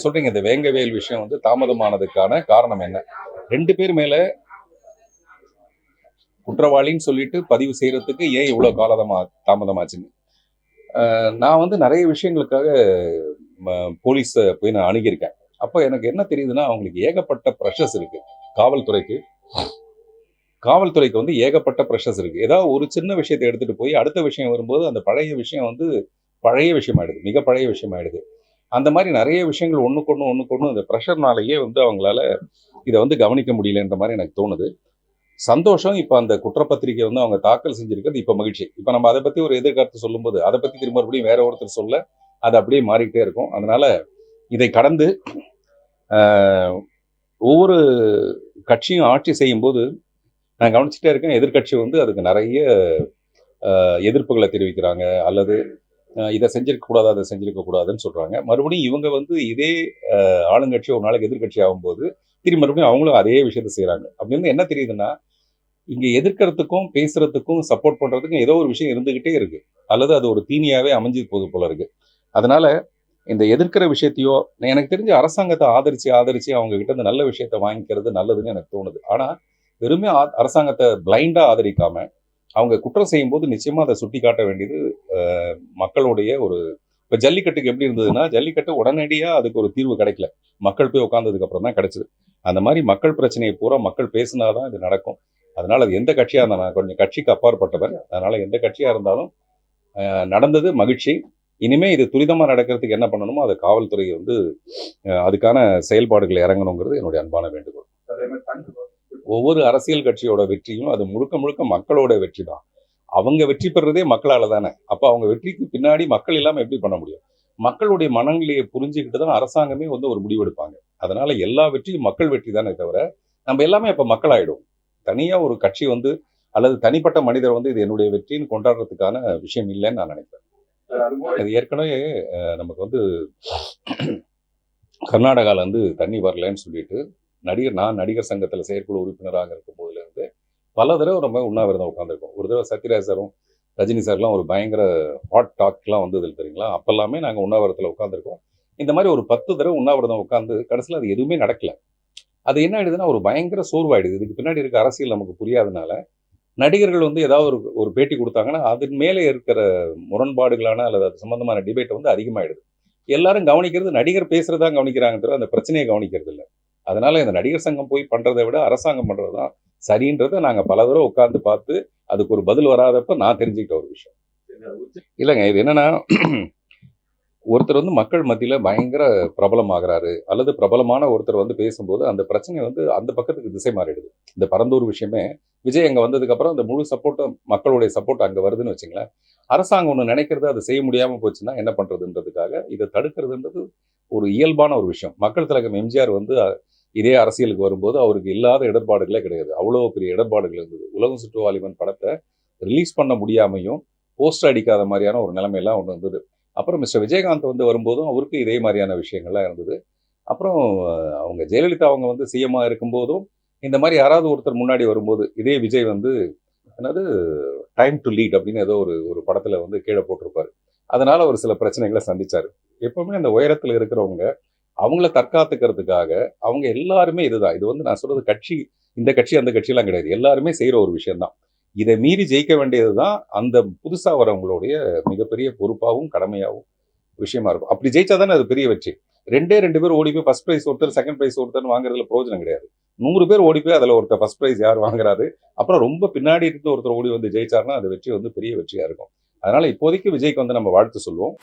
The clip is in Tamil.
சொல்றீங்க இந்த வேங்கவேல் விஷயம் வந்து தாமதமானதுக்கான காரணம் என்ன? 2 பேர் மேல குற்றவாளின்னு சொல்லிட்டு பதிவு செய்யறதுக்கு ஏன் இவ்வளவு தாமதமாச்சுன்னு. நான் வந்து நிறைய விஷயங்களுக்காக போலீஸ் போய் நான் அணுகியிருக்கேன். அப்போ எனக்கு என்ன தெரியுதுன்னா, அவங்களுக்கு ஏகப்பட்ட ப்ரெஷர்ஸ் இருக்கு. காவல்துறைக்கு வந்து ஏகப்பட்ட ப்ரெஷர்ஸ் இருக்கு. ஏதாவது ஒரு சின்ன விஷயத்தை எடுத்துட்டு போய் அடுத்த விஷயம் வரும்போது அந்த பழைய விஷயம் வந்து பழைய விஷயமாயிடுது, மிக பழைய விஷயமாயிடுது. அந்த மாதிரி நிறைய விஷயங்கள் ஒண்ணுக்கொண்ணு இந்த ப்ரெஷர்னாலேயே வந்து அவங்களால இதை வந்து கவனிக்க முடியலன்ற மாதிரி எனக்கு தோணுது. சந்தோஷம். இப்போ அந்த குற்றப்பத்திரிகை வந்து அவங்க தாக்கல் செஞ்சிருக்கிறது இப்போ மகிழ்ச்சி. இப்போ நம்ம அதை பத்தி ஒரு எதிர்கருத்து சொல்லும்போது அதை பத்தி திரும்ப மறுபடியும் வேற ஒருத்தர் சொல்ல அது அப்படியே மாறிக்கிட்டே இருக்கும். அதனால இதை கடந்து ஒவ்வொரு கட்சியும் ஆட்சி செய்யும் போது நான் கவனிச்சுட்டே இருக்கேன், எதிர்கட்சி வந்து அதுக்கு நிறைய எதிர்ப்புகளை தெரிவிக்கிறாங்க, அல்லது இதை செஞ்சிருக்க கூடாது அதை செஞ்சிருக்க கூடாதுன்னு சொல்றாங்க. மறுபடியும் இவங்க வந்து இதே ஆளுங்கட்சி ஒரு நாளைக்கு எதிர்கட்சி ஆகும்போது திரும்பி மறுபடியும் அவங்களும் அதே விஷயத்த செய்யறாங்க. அப்படின்னு என்ன தெரியுதுன்னா, இங்க எதிர்க்கிறதுக்கும் பேசுறதுக்கும் சப்போர்ட் பண்றதுக்கும் ஏதோ ஒரு விஷயம் இருந்துகிட்டே இருக்கு, அல்லது அது ஒரு தீனியாவே அமைஞ்சு போது போல இருக்கு. அதனால இந்த எதிர்க்கிற விஷயத்தையோ எனக்கு தெரிஞ்ச அரசாங்கத்தை ஆதரிச்சு அவங்க கிட்ட இருந்து நல்ல விஷயத்த வாங்கிக்கிறது நல்லதுன்னு எனக்கு தோணுது. ஆனா வெறுமே அரசாங்கத்தை பிளைண்டா ஆதரிக்காம அவங்க குற்றம் செய்யும் போது நிச்சயமா அதை சுட்டி காட்ட வேண்டியது மக்களுடைய ஒரு. இப்ப ஜல்லிக்கட்டுக்கு எப்படி இருந்ததுன்னா, ஜல்லிக்கட்டு உடனடியா அதுக்கு ஒரு தீர்வு கிடைக்கல, மக்கள் போய் உட்கார்ந்ததுக்கு அப்புறம் தான் கிடைச்சது. அந்த மாதிரி மக்கள் பிரச்சனையை பூரா மக்கள் பேசினாதான் இது நடக்கும். அதனால அது எந்த கட்சியா இருந்தாலும், நான் கொஞ்சம் கட்சிக்கு அப்பாற்பட்டவன், அதனால எந்த கட்சியா இருந்தாலும் நடந்தது மகிழ்ச்சி. இனிமே இது துரிதமா நடக்கிறதுக்கு என்ன பண்ணணுமோ அதை காவல்துறை வந்து அதுக்கான செயல்பாடுகள் இறங்கணுங்கிறது என்னுடைய அன்பான வேண்டுகோள். ஒவ்வொரு அரசியல் கட்சியோட வெற்றியும் அது முழுக்க முழுக்க மக்களோட வெற்றி தான். அவங்க வெற்றி பெறதே மக்களால தானே. அப்ப அவங்க வெற்றிக்கு பின்னாடி மக்கள் இல்லாம எப்படி பண்ண முடியும்? மக்களுடைய மனநிலையை புரிஞ்சுக்கிட்டு தான் அரசாங்கமே வந்து ஒரு முடிவெடுப்பாங்க. அதனால எல்லா வெற்றியும் மக்கள் வெற்றி தானே தவிர நம்ம எல்லாமே அப்ப மக்களாயிடும். தனியா ஒரு கட்சி வந்து அல்லது தனிப்பட்ட மனிதர் வந்து இது என்னுடைய வெற்றின்னு கொண்டாடுறதுக்கான விஷயம் இல்லைன்னு நான் நினைக்கிறேன். அது ஏற்கனவே நமக்கு வந்து கர்நாடகால வந்து தண்ணி வரலன்னு சொல்லிட்டு நான் நடிகர் சங்கத்தில் செயற்குழு உறுப்பினராக இருக்கும் போதுல இருந்து பல தடவை நம்ம உண்ணாவிரதம் உட்காந்துருக்கோம். ஒரு தடவை சத்யராஜ் சாரும் ரஜினி சார்லாம் ஒரு பயங்கர ஹாட் டாக்லாம் வந்து இதில் தெரியுங்களா, அப்பெல்லாமே நாங்கள் உண்ணாவிரதத்தில் உட்காந்துருக்கோம். இந்த மாதிரி ஒரு 10 தடவை உண்ணாவிரதம் உட்காந்து கடைசியில் அது எதுவுமே நடக்கல. அது என்ன ஆயிடுதுன்னா ஒரு பயங்கர சோர்வாயிடுது. இதுக்கு பின்னாடி இருக்க அரசியல் நமக்கு புரியாதனால நடிகர்கள் வந்து ஏதாவது ஒரு பேட்டி கொடுத்தாங்கன்னா அதன் மேலே இருக்கிற முரண்பாடுகளான அல்லது அது சம்பந்தமான டிபேட் வந்து அதிகமாயிடுது. எல்லாரும் கவனிக்கிறது நடிகர் பேசுறதா கவனிக்கிறாங்க தவிர அந்த பிரச்சனையை கவனிக்கிறது இல்லை. அதனால இந்த நடிகர் சங்கம் போய் பண்றதை விட அரசாங்கம் பண்றதுதான் சரின்றதை நாங்க பல தடவை உட்கார்ந்து பார்த்து அதுக்கு ஒரு பதில் வராதப்ப நான் தெரிஞ்சுக்கிட்ட ஒரு விஷயம். இல்லைங்க, இது என்னன்னா ஒருத்தர் வந்து மக்கள் மத்தியில பயங்கர பிரபலம் ஆகிறாரு, அல்லது பிரபலமான ஒருத்தர் வந்து பேசும்போது அந்த பிரச்சனை வந்து அந்த பக்கத்துக்கு திசை மாறிடுது. இந்த பரந்தூர் விஷயமே விஜய் அங்க வந்ததுக்கு அப்புறம் அந்த முழு சப்போர்ட்டும் மக்களுடைய சப்போர்ட் அங்க வருதுன்னு வச்சுங்களேன். அரசாங்கம் ஒண்ணு நினைக்கிறது அதை செய்ய முடியாம போச்சுன்னா என்ன பண்றதுன்றதுக்காக இதை தடுக்கிறதுன்றது ஒரு இயல்பான ஒரு விஷயம். மக்கள் தலைவர் எம்ஜிஆர் வந்து இதே அரசியலுக்கு வரும்போது அவருக்கு இல்லாத இடர்பாடுகளே கிடையாது. அவ்வளோ பெரிய இடர்பாடுகள் இருந்தது. உலகம் சுற்றுவாலிபன் படத்தை ரிலீஸ் பண்ண முடியாமையும் போஸ்டர் அடிக்காத மாதிரியான ஒரு நிலைமையெல்லாம் ஒன்று இருந்தது. அப்புறம் மிஸ்டர் விஜயகாந்த் வந்து வரும்போதும் அவருக்கு இதே மாதிரியான விஷயங்கள்லாம் இருந்தது. அப்புறம் அவங்க ஜெயலலிதா அவங்க வந்து சிஎம்மாக இருக்கும்போதும் இந்த மாதிரி யாராவது ஒருத்தர் முன்னாடி வரும்போது இதே விஜய் வந்து என்னது டைம் டு லீட் அப்படின்னு ஏதோ ஒரு படத்துல வந்து கீழே போட்டிருப்பாரு. அதனால ஒரு சில பிரச்சனைகளை சந்திச்சாரு. எப்பவுமே அந்த உயரத்தில் இருக்கிறவங்க அவங்கள தற்காத்துக்கிறதுக்காக அவங்க எல்லாருமே இதுதான். இது வந்து நான் சொல்றது கட்சி, இந்த கட்சி அந்த கட்சியெல்லாம் கிடையாது, எல்லாருமே செய்யற ஒரு விஷயம்தான். இதை மீறி ஜெயிக்க வேண்டியதுதான் அந்த புதுசா வரவங்களுடைய மிகப்பெரிய பொறுப்பாகவும் கடமையாகவும் விஷயமா இருக்கும். அப்படி ஜெயிச்சா தானே அது பெரிய வெற்றி. 2 பேர் ஓடி போய் ஃபர்ஸ்ட் பிரைஸ் ஒருத்தர் செகண்ட் பிரைஸ் ஒருத்தர் வாங்குறதுல பிரயோஜனம் கிடையாது. 100 பேர் ஓடி போய் அதுல ஒருத்தர் ஃபர்ஸ்ட் பிரைஸ் யார் வாங்குறாரு, அப்புறம் ரொம்ப பின்னாடி இருந்து ஒருத்தர் ஓடி வந்து ஜெயிச்சாருன்னா அது வெற்றி வந்து பெரிய வெற்றியா இருக்கும். அதனால இப்போதைக்கு விஜய்க்கு வந்து நம்ம வாழ்த்து சொல்லுவோம்.